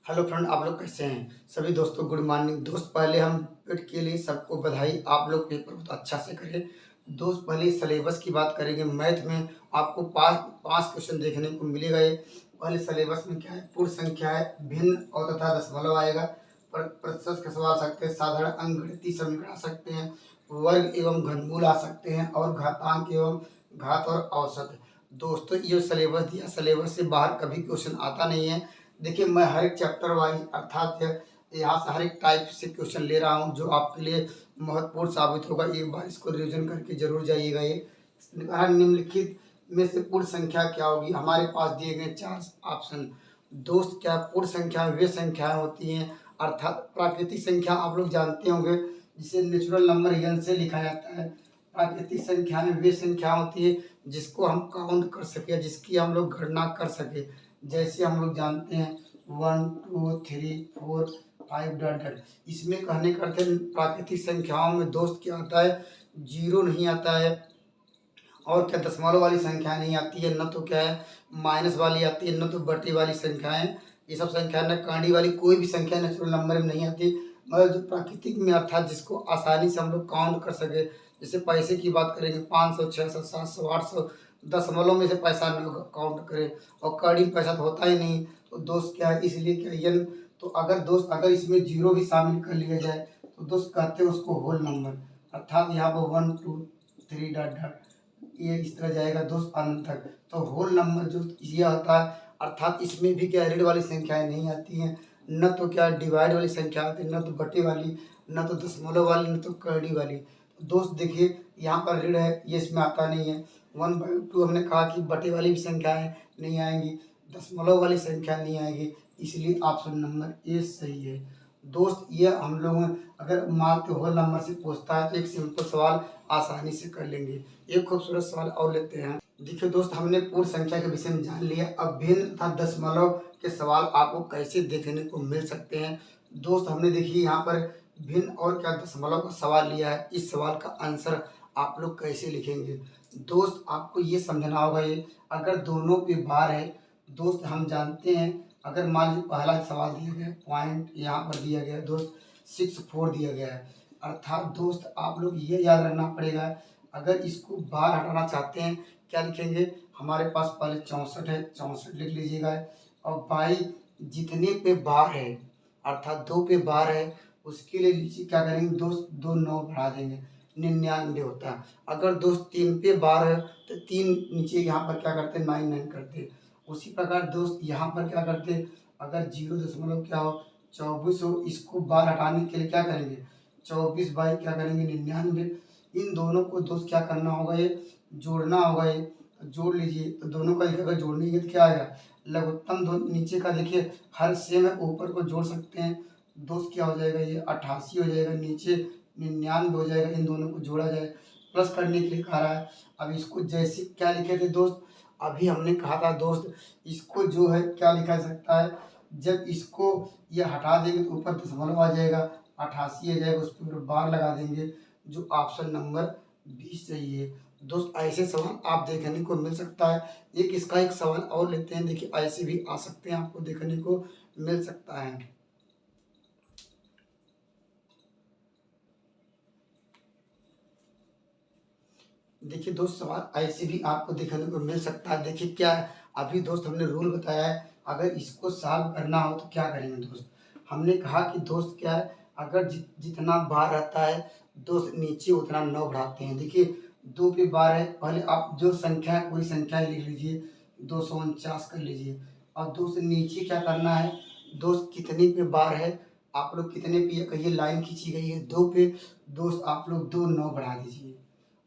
Hello friend, आप लोग कैसे हैं? सभी दोस्तों गुड मॉर्निंग। दोस्त पहले हम पेट के लिए सबको बधाई। आप लोग पेपर बहुत अच्छा से करें। दोस्त पहले सिलेबस की बात करेंगे। मैथ में आपको पाँच पाँच क्वेश्चन देखने को मिलेगा। ये पहले सिलेबस में क्या है, पूर्ण संख्या है, भिन्न और तथा दशमलव आएगा, प्रतिशत का सवाल आ सकते हैं, साधारण अंकगणितीय समीकरण आ सकते हैं, वर्ग एवं घनमूल आ सकते हैं और घातांक एवं घात और औसत। दोस्तों ये सिलेबस दिया, सिलेबस से बाहर कभी क्वेश्चन आता नहीं है। देखिए मैं हर एक चैप्टर वाइज अर्थात यहाँ से हर एक टाइप से क्वेश्चन ले रहा हूँ जो आपके लिए महत्वपूर्ण साबित होगा। एक बार इसको रिवीजन करके जरूर जाइएगा। ये कहा निम्नलिखित में से पूर्ण संख्या क्या होगी। हमारे पास दिए गए चार ऑप्शन। दोस्त क्या पूर्ण संख्या वे संख्याएं होती हैं, अर्थात प्राकृतिक संख्या आप लोग जानते होंगे जिसे नेचुरल नंबर एन से लिखा जाता है। प्राकृतिक संख्याएं वे संख्या होती है जिसको हम काउंट कर सके, जिसकी हम लोग गणना कर सके। जैसे हम लोग जानते हैं 1 2 3 4 5 डॉट डॉट। इसमें कहने का अर्थ है प्राकृतिक संख्याओं में दोस्त क्या आता है, जीरो नहीं आता है, और क्या दशमलव वाली संख्या नहीं आती है, न तो क्या है माइनस वाली आती है, न तो बटी वाली संख्याएं। ये सब संख्या न कांडी वाली कोई भी संख्या नेचुरल नंबर में नहीं आती। मगर जो प्राकृतिक में अर्थात जिसको आसानी से हम लोग काउंट कर सके, जैसे पैसे की बात करेंगे 500 600 700 800, दशमलव में से पैसा न काउंट करें, और कड़ी में पैसा तो होता ही नहीं। तो दोस्त क्या है, इसलिए क्या ये तो अगर दोस्त अगर इसमें जीरो भी शामिल कर लिया जाए तो दोस्त कहते हैं उसको होल नंबर। अर्थात यहाँ पर 1 2 3 डॉट डॉट ये इस तरह जाएगा दोस्त अंत तक। तो होल नंबर जो ये होता है, अर्थात इसमें भी क्या ऋण वाली संख्याएं नहीं आती हैं, न तो क्या डिवाइड वाली संख्या आती है, न तो बटे वाली, न तो दशमलव वाली, न तो कड़ी वाली। तो दोस्त देखिए यहाँ पर ऋण है, ये इसमें आता नहीं है। 1/2 हमने कहा कि बटे वाली भी संख्याएं नहीं आएंगी, दशमलव वाली संख्या नहीं आएगी, इसलिए ऑप्शन नंबर ए सही है। दोस्त ये हम लोग अगर मान के होल नंबर से पूछता है तो एक सिंपल सवाल आसानी से कर लेंगे। एक खूबसूरत सवाल और लेते हैं। देखिए दोस्त हमने पूर्ण संख्या के विषय में जान लिया। अब भिन्न तथा दशमलव के सवाल आपको कैसे देखने को मिल सकते हैं। दोस्त हमने देखिए यहाँ पर भिन्न और क्या दशमलव का सवाल लिया है। इस सवाल का आंसर आप लोग कैसे लिखेंगे। दोस्त आपको ये समझना होगा, ये अगर दोनों पे बार है, दोस्त हम जानते हैं अगर मान लीजिए पहला सवाल दिया गया पॉइंट यहाँ पर दिया गया दोस्त 64 दिया गया है, अर्थात दोस्त आप लोग ये याद रखना पड़ेगा अगर इसको बार हटाना चाहते हैं क्या लिखेंगे। हमारे पास पहले 64 है, 64 लिख लीजिएगा। और बाई जितने पे बार है अर्थात 2 पे बार है उसके लिए नीचे क्या करेंगे दोस्त, 2 9 बढ़ा देंगे, 99 होता है। अगर दोस्त 3 पे बार है तो 3 नीचे यहाँ पर क्या करते 9 9 करते। उसी प्रकार दोस्त यहाँ पर क्या करते, अगर 0 दशमलव क्या हो 24 हो, इसको बार हटाने के लिए क्या करेंगे 24 बाई क्या करेंगे 99। इन दोनों को दोस्त क्या करना होगा, ये जोड़ना होगा। ये जोड़ लीजिए तो दोनों का अगर जोड़ेंगे तो क्या आएगा लघुत्तम। दो नीचे का देखिए हर सेम है, ऊपर को जोड़ सकते हैं दोस्त, क्या हो जाएगा ये 88 हो जाएगा, नीचे 99 हो जाएगा। इन दोनों को जोड़ा जाए, प्लस करने के लिए कह रहा है। अब इसको जैसे क्या लिखे थे दोस्त, अभी हमने कहा था दोस्त इसको जो है क्या लिखा जा सकता है, जब इसको ये हटा देंगे तो ऊपर दशमलव आ जाएगा, 88 आ जाएगा, उस पर बार लगा देंगे, जो ऑप्शन नंबर 20 सही है। दोस्त ऐसे सवाल आप देखने को मिल सकता है। एक इसका एक सवाल और लेते हैं, देखिए ऐसे भी आ सकते हैं, आपको देखने को मिल सकता है। देखिए दोस्त सवाल ऐसे भी आपको देखने को मिल सकता है। देखिए क्या है, अभी दोस्त हमने रूल बताया है, अगर इसको सॉल्व करना हो तो क्या करेंगे दोस्त। हमने कहा कि दोस्त क्या है, अगर जितना बार रहता है दोस्त नीचे उतना 9 बढ़ाते हैं। देखिए 2 पे बार है, पहले आप जो संख्या है पूरी संख्या ही लिख लीजिए, 249 कर लीजिए। और दोस्त नीचे क्या करना है दोस्त, कितने पे बार है, आप लोग कितने पे ये कहिए लाइन खींची गई है 2 पे, दोस्त आप लोग 2 9 बढ़ा दीजिए।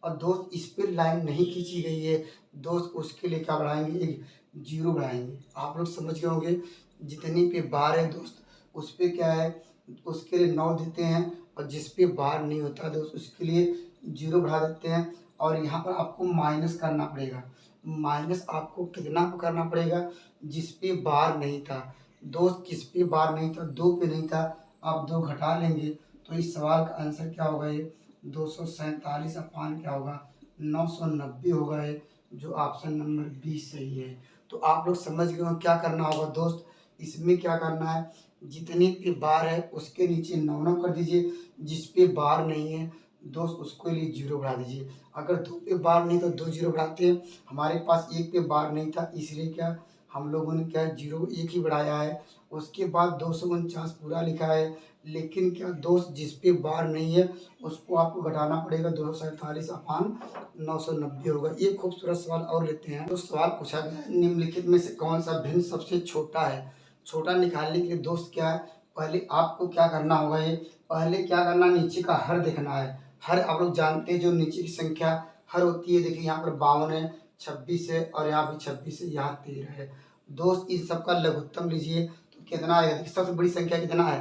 और दोस्त इस पर लाइन नहीं खींची गई है दोस्त, उसके लिए क्या बढ़ाएंगे एक 0 बढ़ाएंगे। आप लोग समझ गए होंगे जितनी पे बार है दोस्त उस पर क्या है, उसके लिए 9 देते हैं, और जिस पे बार नहीं होता दोस्त उसके लिए 0 बढ़ा देते हैं। और यहाँ पर आपको माइनस करना पड़ेगा। माइनस आपको कितना करना पड़ेगा, जिस पे बार नहीं था दोस्त, किस पे बार नहीं था 2 पे नहीं था, आप 2 घटा लेंगे तो इस सवाल का आंसर क्या होगा, ये 247 अपान क्या होगा 990 होगा, ये जो ऑप्शन नंबर 20 सही है। तो आप लोग समझ गए हो क्या करना होगा दोस्त, इसमें क्या करना है, जितने पे बार है उसके नीचे 9 कर दीजिए, जिस पे बार नहीं है दोस्त उसके लिए 0 बढ़ा दीजिए। अगर 2 पे बार नहीं तो 2 0 बढ़ाते हैं। हमारे पास 1 पे बार नहीं था इसलिए क्या हम लोगों ने क्या 0 1 ही बढ़ाया है। उसके बाद 249 पूरा लिखा है, लेकिन क्या दोस्त जिस पे बार नहीं है उसको आपको घटाना पड़ेगा, 247 अपान 990 होगा। एक खूबसूरत सवाल और लेते हैं। तो सवाल पूछा गया है, निम्नलिखित में से कौन सा भिन्न सबसे छोटा है। छोटा निकालने के लिए दोस्त क्या है, पहले आपको क्या करना होगा, ये पहले क्या करना, नीचे का हर देखना है। हर आप लोग जानते हैं जो नीचे की संख्या हर होती है, देखिए यहाँ पर 52 है, 26 है और यहाँ भी 26 है, यहाँ 13 है। दोस्त इन सबका लघुत्तम लीजिए तो कितना आएगा, देखिए सबसे बड़ी संख्या कितना है,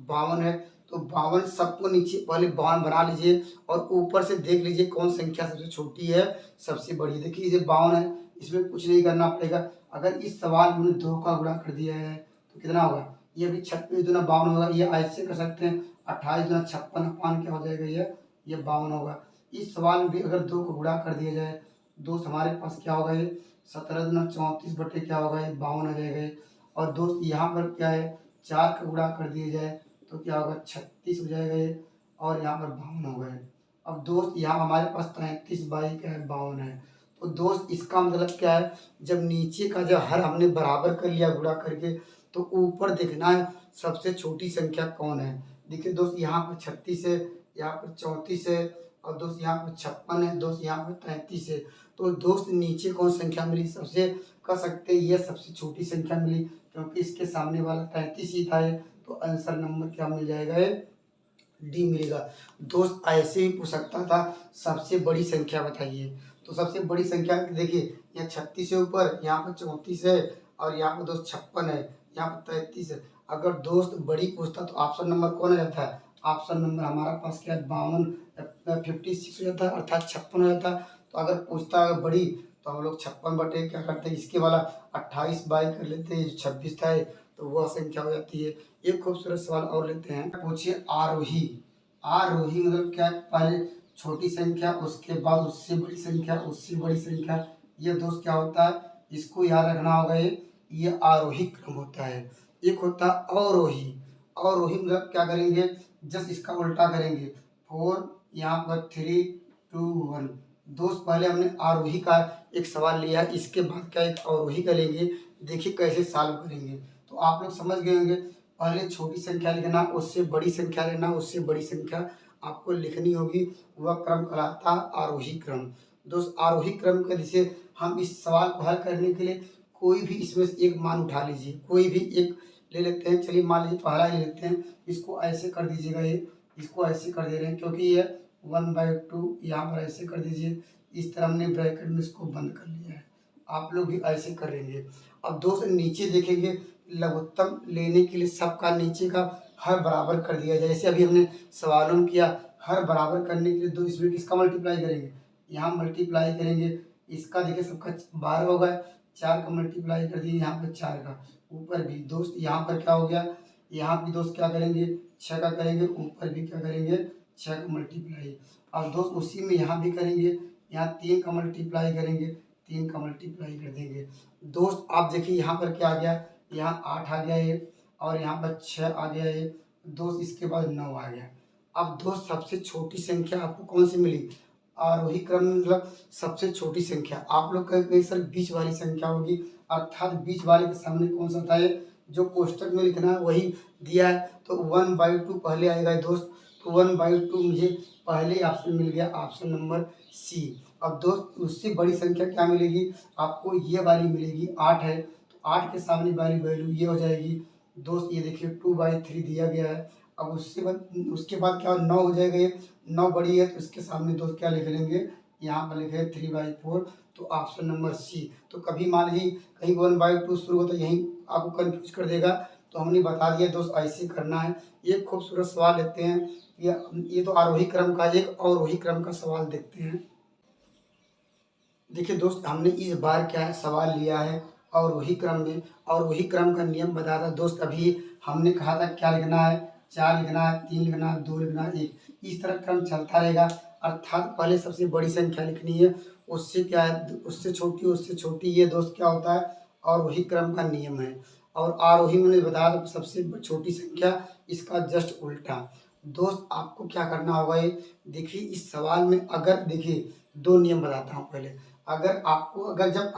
52 है। तो 52 सबको नीचे पहले 52 बना लीजिए और ऊपर से देख लीजिए कौन संख्या सबसे छोटी है सबसे बड़ी। देखिए ये 52 है, इसमें कुछ नहीं करना पड़ेगा। अगर इस सवाल में 2 का गुणा कर दिया है तो कितना होगा, ये भी 26 दूना 52 होगा। ये ऐसे कर सकते हैं, 28 दूना 56 अपान क्या हो जाएगा, ये 52 होगा। इस सवाल में भी अगर 2 को गुणा कर दिया जाए दोस्त हमारे पास क्या होगा, ये 17 दूना 34 बटे क्या होगा, ये 52 आ जाएगा ये। और दोस्त यहाँ पर क्या है, 4 का गुणा कर दिया जाए तो क्या होगा, 36 हो जाएगा ये, और यहाँ पर 52 होगा ये। अब दोस्त यहाँ हमारे पास 33 बाई क्या है, 52 है। तो दोस्त इसका मतलब क्या है, जब नीचे का जब हर हमने बराबर कर लिया गुणा करके, तो ऊपर देखना है सबसे छोटी संख्या कौन है। देखिए दोस्त यहाँ पर 36 है, यहाँ पर 34 है और दोस्त यहाँ पर 56 है, दोस्त यहाँ पर 33 है। तो दोस्त नीचे कौन संख्या मिली सबसे, कह सकते हैं ये सबसे छोटी संख्या मिली, क्योंकि इसके सामने वाला 33 ही था ये। तो आंसर नंबर क्या मिल जाएगा, ये डी मिलेगा। दोस्त ऐसे ही पूछ सकता था सबसे बड़ी संख्या बताइए। तो सबसे बड़ी संख्या देखिए, यहाँ 36 है ऊपर, यहाँ पर 34 है और यहाँ पर दोस्त 56 है, यहाँ पर 33 है। अगर दोस्त बड़ी पूछता तो ऑप्शन नंबर कौन हो जाता है, ऑप्शन नंबर हमारा पास क्या है, 56 हो जाता है, अर्थात 56 हो जाता है। तो अगर पूछता है बड़ी तो हम लोग 56 बटे क्या करते हैं, इसके वाला 28 बाई कर लेते हैं, 26 था तो वह संख्या हो जाती है। एक खूबसूरत सवाल और लेते हैं, पूछिए आरोही। आरोही मतलब क्या है, पहले छोटी संख्या उसके बाद उससे बड़ी संख्या उससे बड़ी संख्या, ये दोस्त क्या होता है, इसको याद रखना होगा। ये आरोही क्रम होता है। एक होता है अवरोही। अवरोही मतलब क्या करेंगे, जस्ट इसका उल्टा करेंगे, 4 यहाँ पर 3 2 1। दोस्त पहले हमने आरोही का एक सवाल लिया, इसके बाद क्या एक अवरोही का लेंगे, देखिए कैसे सॉल्व करेंगे। तो आप लोग समझ गए होंगे, पहले छोटी संख्या लिखना, उससे बड़ी संख्या लेना, उससे बड़ी संख्या आपको लिखनी होगी, वह क्रम कहलाता है आरोही क्रम। दोस्त आरोही क्रम के जैसे हम इस सवाल को हल करने के लिए कोई भी इसमें से एक मान उठा लीजिए, कोई भी एक ले लेते हैं। चलिए मान लीजिए पहला ही लेते हैं, इसको ऐसे कर दीजिएगा, ये इसको ऐसे कर दे रहे हैं क्योंकि ये 1/2 यहाँ पर ऐसे कर दीजिए। इस तरह हमने ब्रैकेट में इसको बंद कर लिया है, आप लोग भी ऐसे करेंगे। अब दोस्त नीचे देखेंगे, लघुत्तम लेने के लिए सबका नीचे का हर बराबर कर दिया जाए। जैसे अभी हमने सवालों में किया, हर बराबर करने के लिए दो इसमें किसका मल्टीप्लाई करेंगे, यहाँ मल्टीप्लाई करेंगे। इसका देखिए सबका 12 होगा, 4 का मल्टीप्लाई कर दिए, यहाँ पर 4 का ऊपर भी दोस्त यहाँ पर क्या हो गया, यहाँ भी दोस्त क्या करेंगे 6 का करेंगे, ऊपर भी क्या करेंगे 6 का मल्टीप्लाई। अब दोस्त उसी में यहाँ भी करेंगे, यहाँ 3 का मल्टीप्लाई करेंगे, 3 का मल्टीप्लाई कर देंगे। दोस्त आप देखिए यहाँ पर क्या आ गया, यहाँ 8 आ गया ये, और यहाँ पर 6 आ गया ये दोस्त, इसके बाद 9 आ गया। अब दोस्त सबसे छोटी संख्या आपको कौन सी मिली, आरोही क्रम में मतलब सबसे छोटी संख्या। आप लोग कहेंगे सर बीच वाली संख्या होगी, अर्थात बीच वाले के सामने कौन सा था, ये जो कोष्टक में लिखना है वही दिया है। तो 1/2 पहले आएगा दोस्त, तो 1/2 मुझे पहले ऑप्शन मिल गया, ऑप्शन नंबर सी। अब दोस्त उससे बड़ी संख्या क्या मिलेगी आपको, ये वाली मिलेगी, 8 है तो 8 के सामने वाली वैल्यू ये हो जाएगी दोस्त, ये देखिए 2/3 दिया गया है। अब उसके बाद क्या 9 हो जाएगा, ये 9 बड़ी है तो इसके सामने दोस्त क्या लिख लेंगे, यहाँ पर लिखे 3/4, तो ऑप्शन नंबर सी। तो कभी मान लीजिए कहीं 1/2 शुरू होता है यहीं आपको कंफ्यूज कर देगा, तो हमने बता दिया दोस्त ऐसे करना है। एक खूबसूरत सवाल लेते हैं, ये तो आरोही क्रम का, एक अवरोही क्रम का सवाल देखते हैं। देखिए दोस्त हमने इस बार क्या है सवाल लिया है अवरोही क्रम में। अवरोही क्रम का नियम बता था दोस्त, अभी हमने कहा था क्या लिखना है, 4 लिखना है, 3 लिखना है, 2 लिखना है, 1, इस तरह क्रम चलता रहेगा। अर्थात पहले सबसे बड़ी संख्या लिखनी है, उससे क्या है उससे छोटी, ये दोस्त क्या होता है अवरोही क्रम का नियम है। और आरोही मैंने बताया सबसे छोटी संख्या, इसका जस्ट उल्टा। दोस्त आपको क्या करना होगा, ये देखिए इस सवाल में अगर देखिए 2 नियम बताता हूँ पहले। अगर आपको अगर जब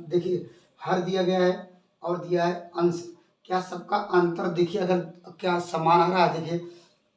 देखिए हर दिया गया है और दिया है अंश, क्या सबका अंतर देखिए अगर क्या समान आ रहा है, देखिए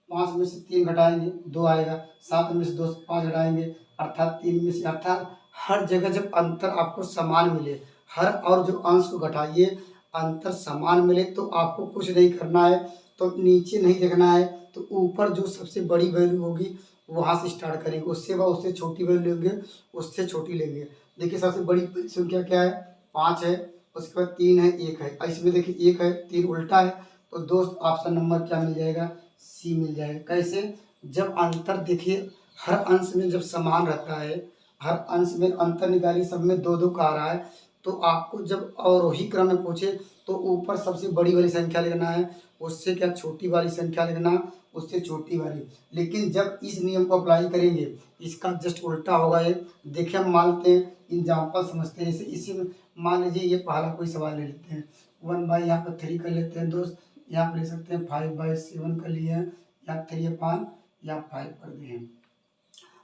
5 में से 3 घटाएंगे 2 आएगा, 7 में से 2 से 5 घटाएंगे अर्थात 3 में से, अर्थात हर जगह जब अंतर आपको समान मिले, हर और जो अंश को घटाइए अंतर समान मिले, तो आपको कुछ नहीं करना है, तो नीचे नहीं देखना है, तो ऊपर जो सबसे बड़ी वैल्यू होगी वहाँ से स्टार्ट करेंगे, उससे बाद उससे छोटी वैल्यू लेंगे, उससे छोटी लेंगे। देखिए सबसे बड़ी संख्या क्या है, 5 है, उसके बाद 3 है, 1 है, इसमें देखिए 1 है, 3 उल्टा है, तो दोस्त ऑप्शन नंबर क्या मिल जाएगा, सी मिल जाएगा। कैसे, जब अंतर देखिए हर अंश में जब समान रहता है, हर अंश में अंतर निकालिए, सब में 2-2 का आ रहा है, तो आपको जब अवरोही क्रम में पूछे तो ऊपर सबसे बड़ी वाली संख्या लिखना है, उससे क्या छोटी वाली संख्या लिखना, उससे छोटी वाली। लेकिन जब इस नियम को अप्लाई करेंगे, इसका जस्ट उल्टा होगा ये। देखिए हम मानते हैं एग्जाम्पल समझते हैं, जैसे इसी में मान लीजिए ये पहला कोई सवाल ले लेते हैं, 1/, यहाँ पर 3 कर लेते हैं दोस्त, यहाँ पर ले सकते हैं 5/7 कर लिए हैं, या 3/5 या 5 कर दिए हैं।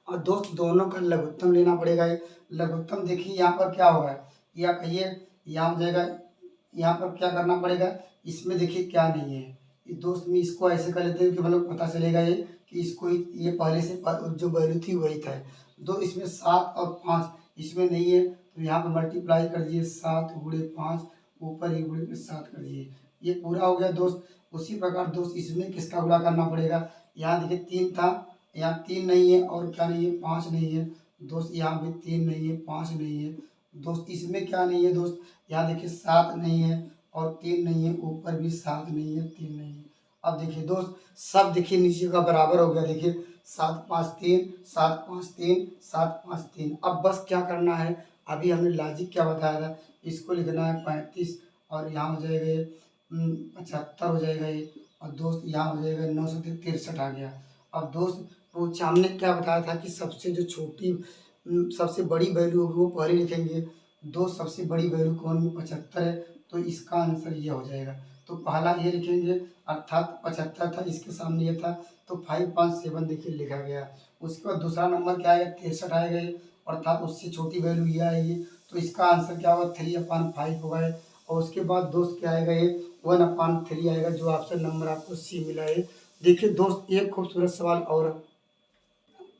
और दोस्त दोनों का लघुत्तम लेना पड़ेगा। ये लघुत्तम देखिए यहाँ पर क्या होगा, या कहिए यहाँ हो जाएगा, यहाँ पर क्या करना पड़ेगा, इसमें देखिए क्या नहीं है, ये दोस्त में इसको ऐसे कर लेते हैं कि मतलब पता चलेगा ये कि इसको ये पहले से जो वैल्यू थी वही था। दो इसमें 7 और 5 इसमें नहीं है, तो यहाँ पर मल्टीप्लाई कर दीजिए, 7 गुणे 5 ऊपर 1 गुणे 7 कर दीजिए, ये पूरा हो गया दोस्त। उसी प्रकार दोस्त इसमें किसका गुणा करना पड़ेगा, यहाँ देखिए 3 था, यहाँ 3 नहीं है और क्या नहीं है, 5 नहीं है दोस्त, यहाँ भी 3 नहीं है, 5 नहीं है दोस्त, इसमें क्या नहीं है दोस्त, यहाँ देखिए 7 नहीं है और 3 नहीं है, ऊपर भी 7 नहीं है, 3 नहीं है। अब देखिए दोस्त सब देखिए नीचे का बराबर हो गया, देखिए 7 5 3 7 5 3 7 5 3। अब बस क्या करना है, अभी हमने लॉजिक क्या बताया था, इसको लिखना है 35 और यहाँ हो जाएगा ये 75 हो जाएगा ये, और दोस्त यहाँ हो जाएगा 963 आ गया। अब दोस्त वो हमने क्या बताया था कि सबसे जो छोटी सबसे बड़ी वैल्यू होगी वो पहले लिखेंगे, दो सबसे बड़ी वैल्यू कौन में 75 है, तो इसका आंसर ये हो जाएगा, तो पहला ये लिखेंगे अर्थात 75 था, इसके सामने ये था, तो 557 देखिए लिखा गया। उसके बाद दूसरा नंबर क्या आएगा, 63 आएगा ये, अर्थात उससे छोटी वैल्यू ये आएगी, तो इसका आंसर क्या होगा, 3/5 होगा ये। और उसके बाद दोस्त क्या आएगा, ये 1/3 आएगा, जो ऑप्शन नंबर आपको सी मिला है। देखिए दोस्त एक खूबसूरत सवाल और,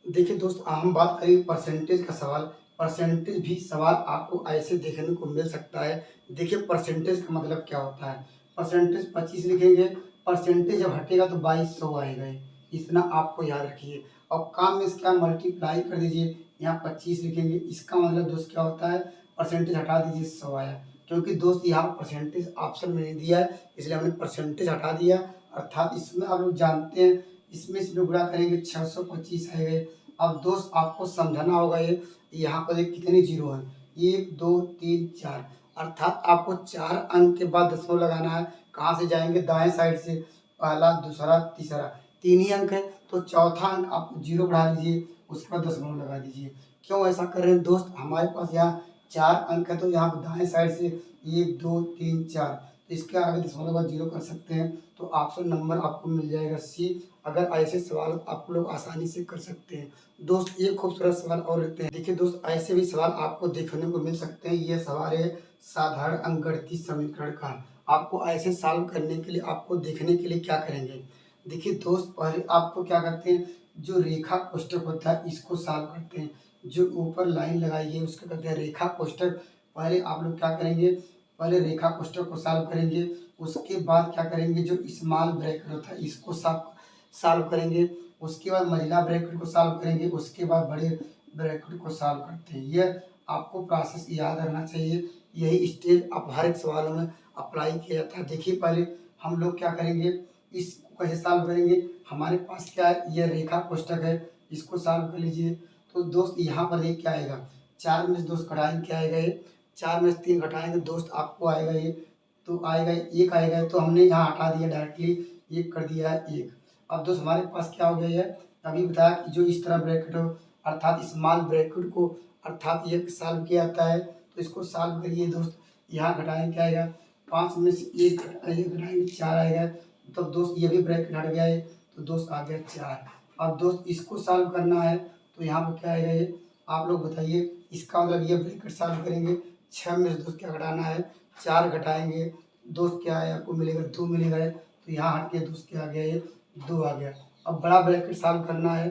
देखिए दोस्त हम बात करें परसेंटेज का सवाल, परसेंटेज भी सवाल आपको ऐसे देखने को मिल सकता है। देखिए परसेंटेज का मतलब क्या होता है, परसेंटेज 25 लिखेंगे, परसेंटेज जब हटेगा तो 2200 आएगा, इतना आपको याद रखिए। और काम में इसका मल्टीप्लाई कर दीजिए, यहाँ 25 लिखेंगे, इसका मतलब दोस्त क्या होता है, परसेंटेज हटा दीजिए 100 आया, क्योंकि दोस्त यहाँ परसेंटेज ऑप्शन में नहीं दिया है इसलिए हमने परसेंटेज हटा दिया, अर्थात इसमें आप लोग जानते हैं इसमें इसमें गुणा करेंगे 625 आएगा। अब दोस्त आपको समझना होगा ये यहाँ पर ये कितने जीरो हैं, 1 2 3 4, अर्थात आपको 4 अंक के बाद दशमलव लगाना है। कहाँ से जाएंगे, दाएं साइड से, पहला दूसरा तीसरा, 3 ही अंक है, तो चौथा अंक आप जीरो बढ़ा लीजिए, उसके बाद दशमलव लगा दीजिए। क्यों ऐसा कर रहे हैं दोस्त, हमारे पास यहाँ 4 अंक है, तो यहाँ पर दाएं साइड से 1 2 3 4, तो इसके आगे दशमलव बाद जीरो कर सकते हैं, तो ऑप्शन नंबर आपको मिल जाएगा सी। अगर ऐसे सवाल आप लोग आसानी से कर सकते हैं। दोस्त एक खूबसूरत सवाल और लेते हैं, देखिए दोस्त ऐसे भी सवाल आपको देखने को मिल सकते हैं। ये सवाल है साधारण अंकगणितीय समीकरण का। आपको ऐसे सॉल्व करने के लिए आपको देखने के लिए क्या करेंगे, देखिए दोस्त पहले आपको क्या करते हैं, जो रेखा कोष्ठक होता है इसको सॉल्व करते हैं, जो ऊपर लाइन लगाई है उसको कहते हैं रेखा कोष्ठक। पहले आप लोग क्या करेंगे, पहले रेखा कोष्ठक को सॉल्व करेंगे, उसके बाद क्या करेंगे, जो स्मॉल ब्रैकेट होता है इसको सॉल्व करेंगे, उसके बाद महिला ब्रैकेट को सॉल्व करेंगे, उसके बाद बड़े ब्रैकेट को सॉल्व करते हैं। यह आपको प्रोसेस याद रहना चाहिए, यही स्टेज आप हर एक सवालों में अप्लाई किया जाता है। देखिए पहले हम लोग क्या करेंगे, इसको कैसे सॉल्व करेंगे, हमारे पास क्या है, यह रेखा कोष्ठक है, इसको सॉल्व कर लीजिए। तो दोस्त यहाँ पर ये क्या आएगा, 4 में से दोस्त घटाएंगे क्या आएगा, ये 4 में से 3 घटाएंगे दोस्त आपको आएगा ये, तो आएगा 1 आएगा, तो हमने यहाँ हटा दिया डायरेक्टली, 1 कर दिया है 1। अब दोस्त हमारे पास क्या हो गया, ये अभी बताया कि जो इस तरह ब्रैकेट हो अर्थात स्मॉल ब्रैकेट को अर्थात ये सॉल्व किया जाता है, तो इसको सॉल्व करिए दोस्त, यहाँ घटाएंगे क्या आएगा, 5 में से 1 घटाएंगे 4 आएगा। तब दोस्त ये भी ब्रैकेट हट गया है, तो दोस्त आ गया 4। अब दोस्त इसको सॉल्व करना है, तो यहाँ पर क्या आएगा ये, आप लोग बताइए। इसका मतलब ये ब्रैकेट सॉल्व करेंगे, 6 में से दोस्त क्या घटाना है, 4 घटाएंगे, दोस्त क्या है आपको मिलेगा 2 मिलेगा है, तो यहाँ हट के दोस्त क्या आ गया ये 2 आ गया। अब बड़ा ब्रैकेट सॉल्व करना है,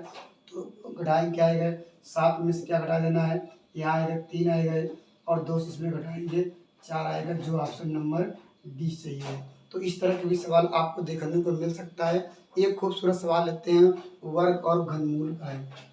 तो घटाएंगे क्या आएगा, 7 में से क्या घटा देना है, यहाँ आएगा 3 आएगा, और दोस्त इसमें घटाएंगे 4 आएगा, जो ऑप्शन नंबर डी सही है। तो इस तरह के भी सवाल आपको देखने को मिल सकता है। एक खूबसूरत सवाल लेते हैं, वर्ग और घनमूल का है।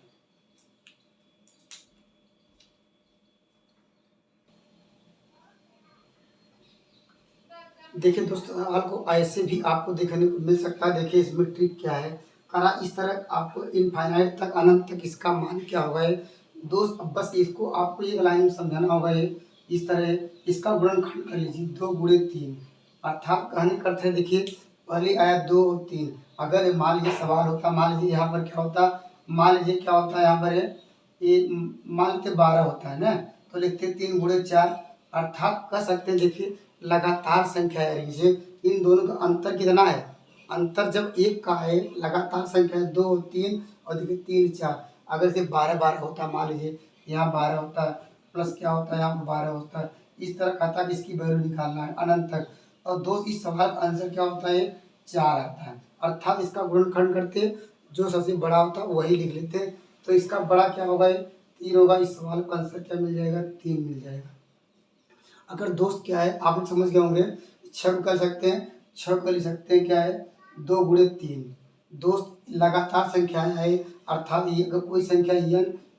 देखिए दोस्तों, सवाल को ऐसे भी आपको देखने को मिल सकता है। देखिए इसमें ट्रिक क्या है, करा इस तरह आपको इनफाइनाइट तक, अनंत तक इसका मान क्या होगा ये दोस्त। अब बस इसको आपको एक लाइन में समझाना होगा। ये इस तरह इसका गुणनखंड कर लीजिए, 2 गुणे 3, अर्थात कहने का अर्थ है, देखिए पहले आया 2 और 3। अगर मान लीजिए सवाल होता, मान लीजिए यहाँ पर क्या होता, मान लीजिए क्या होता है यहाँ पर है, ये मान लेते 12 होता है ना, तो लिखते 3 गुणे 4, अर्थात कह सकते हैं देखिए लगातार संख्या है। लीजिए इन दोनों का अंतर कितना है, अंतर जब एक का है, लगातार संख्या है 2 और 3, और देखिए 3 4, अगर से 12 होता, मान लीजिए यहाँ 12 होता है, प्लस क्या होता है यहाँ पर 12 होता है, इस तरह खाता कि इसकी वैल्यू निकालना है अनंत तक। और दोस्त इस सवाल का आंसर क्या होता है, 4 आता है, अर्थात इसका गुणनखंड करते जो सबसे बड़ा होता है वही लिख लेते। तो इसका बड़ा क्या होगा, ये 3 होगा। इस सवाल का आंसर क्या मिल जाएगा, 3 मिल जाएगा। अगर दोस्त क्या है आप लोग समझ गए होंगे, 6 कर सकते हैं, 6 कर लिख सकते हैं क्या है, 2 गुणे 3। दोस्त लगातार संख्या है, अर्थात ये अगर कोई संख्या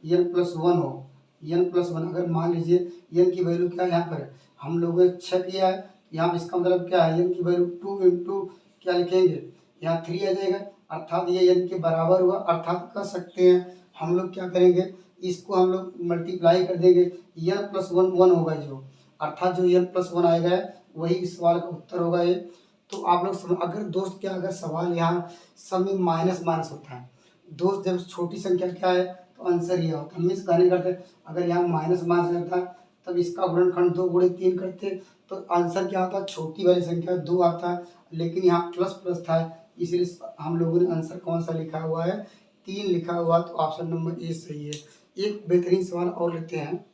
n प्लस 1 हो, n प्लस 1, अगर मान लीजिए n की वैल्यू क्या है, यहाँ पर हम लोगों ने 6 किया है, यहाँ इसका मतलब क्या है, n की वैल्यू 2 इंटू क्या लिखेंगे, यहाँ 3 आ जाएगा, अर्थात ये n के बराबर हुआ। अर्थात कर सकते हैं हम लोग क्या करेंगे, इसको हम लोग मल्टीप्लाई कर देंगे, n प्लस 1 1 होगा जो, अर्थात जो n प्लस 1 आएगा वही इस सवाल का उत्तर होगा ये। तो आप लोग समझ, अगर दोस्त क्या, अगर सवाल यहाँ सब में माइनस माइनस होता है दोस्त, जब छोटी संख्या क्या है तो आंसर ये होता है। मिस कहने करते, अगर यहाँ माइनस माइनस रहता तब इसका गुणनखंड 2 गुणे 3 करते, तो आंसर क्या होता, छोटी वाली संख्या 2 आता, लेकिन यहाँ प्लस प्लस था, इसलिए हम लोगों ने आंसर कौन सा लिखा हुआ है, 3 लिखा हुआ। तो ऑप्शन नंबर ए सही है। एक बेहतरीन सवाल और लेते हैं।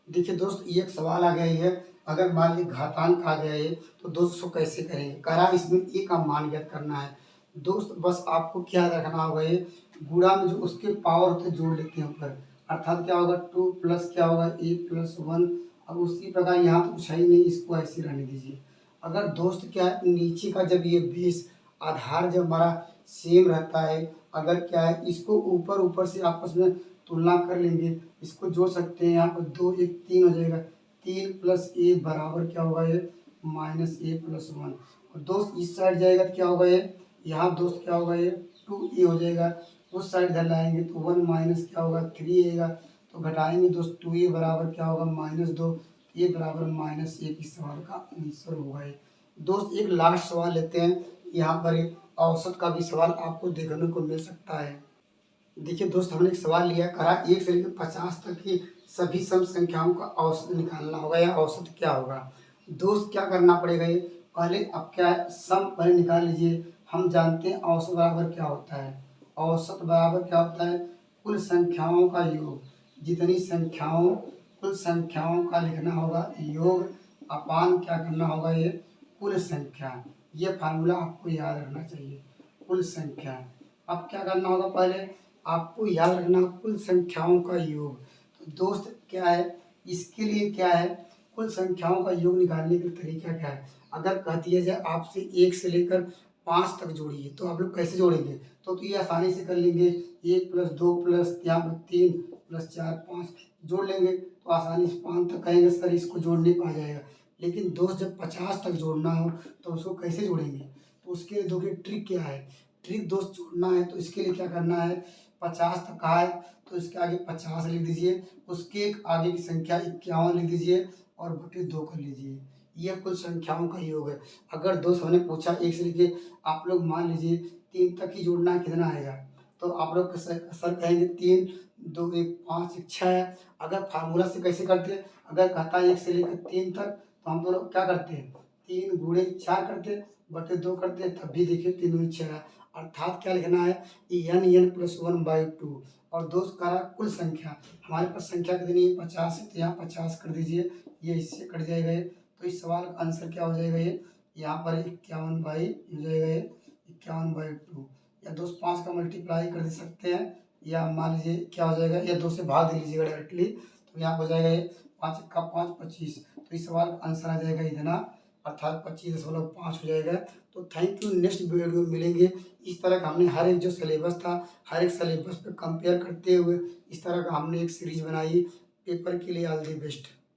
देखिए दोस्त ये एक सवाल आ गया है, अगर मान लीजिए घातांक आ गया है तो दोस्त उसको कैसे करेंगे, करा इसमें ए का मान ज्ञात करना है। दोस्त बस आपको क्या रखना होगा, ये गुणा में जो उसके पावर होते हैं जोड़ लेते हैं ऊपर, अर्थात क्या होगा 2 प्लस क्या होगा ए प्लस 1। अब उसी प्रकार यहाँ तो कुछ है ही नहीं, इसको ऐसे रहने दीजिए। अगर दोस्त क्या है, नीचे का जब ये बेस आधार जब हमारा सेम रहता है, अगर क्या है इसको ऊपर ऊपर से आपस में तुलना कर लेंगे, इसको जोड़ सकते हैं, यहाँ पर 2 1 3 हो जाएगा, 3 प्लस ए बराबर क्या होगा ये माइनस ए प्लस 1। और दोस्त इस साइड जाएगा तो क्या होगा ये, यहाँ दोस्त क्या होगा ये 2 ए हो जाएगा, उस साइड इधर लाएंगे तो 1 माइनस क्या होगा 3 आएगा, तो घटाएंगे दोस्त 2 ए बराबर क्या होगा -2, ए बराबर -1। इस सवाल का आंसर होगा ये। दोस्त एक लास्ट सवाल लेते हैं, यहाँ पर एक औसत का भी सवाल आपको देखने को मिल सकता है। देखिए दोस्त हमने एक सवाल लिया, कहा 1 से लेकर 50 तक की सभी सम संख्याओं का औसत निकालना होगा, या औसत क्या होगा। दोस्त क्या करना पड़ेगा, ये पहले अब क्या है, सम पहले निकाल लीजिए। हम जानते हैं औसत बराबर क्या होता है, औसत बराबर क्या होता है, कुल संख्याओं का योग, जितनी संख्याओं, कुल संख्याओं का लिखना होगा योग, अपान क्या करना होगा ये कुल संख्या। ये फार्मूला आपको याद रखना चाहिए, कुल संख्या। अब क्या करना होगा, पहले आपको याद रखना कुल संख्याओं का योग। तो दोस्त क्या है, इसके लिए क्या है, कुल संख्याओं का योग निकालने का तरीका क्या है। अगर कह दिया जाए आपसे 1 से लेकर 5 तक जोड़िए, तो आप लोग कैसे जोड़ेंगे, तो ये आसानी से कर लेंगे, 1 प्लस 2 प्लस यहाँ पर 3 प्लस 4 5 जोड़ लेंगे, तो आसानी से 5 तक कहेंगे सर इसको जोड़ने को आ जाएगा। लेकिन दोस्त जब 50 तक जोड़ना हो तो उसको कैसे जोड़ेंगे, तो उसके लिए देखिए ट्रिक क्या है। ट्रिक दोस्त जोड़ना है तो इसके लिए क्या करना है, 50 तक का है तो इसके आगे 50 लिख दीजिए, उसके एक आगे की संख्या 51 लिख दीजिए, और बटे 2 कर लीजिए। यह कुल संख्याओं का योग है। अगर दोस्त हमने पूछा 1 से लेके आप लोग मान लीजिए 3 तक ही जोड़ना है, कितना आएगा, तो आप लोग सर कहेंगे 3, 2 1 5 1 6 है। अगर फार्मूला से कैसे करते हैं, अगर कहता है 1 से लेकर 3 तक, तो हम दोनों क्या करते हैं, 3 गुणे 4 करते हैं, बटे 2 करते हैं, तब भी देखिए 3 दूनी 6 है। अर्थात क्या लिखना है, n प्लस 1/2। और दोस्त कह रहा है कुल संख्या, हमारे पास संख्या कितनी है 50 है, तो यहाँ 50 कर दीजिए, ये इससे कट जाएगा ये। तो इस सवाल का आंसर क्या हो जाएगा, ये यहाँ पर 51 हो जाएगा, ये 51/2। या 2 से 5 का मल्टीप्लाई कर दे सकते हैं, या मान लीजिए क्या हो जाएगा, या 2 से भाग दे लीजिएगा डायरेक्टली, तो यहाँ हो जाएगा ये 5 का 5 25। तो इस सवाल का आंसर आ जाएगा इतना, अर्थात 25.5 हो जाएगा। तो थैंक यू, नेक्स्ट वीडियो में मिलेंगे। इस तरह का हमने हर एक जो सिलेबस था, हर एक सिलेबस पे कंपेयर करते हुए इस तरह का हमने एक सीरीज बनाई। पेपर के लिए ऑल द बेस्ट।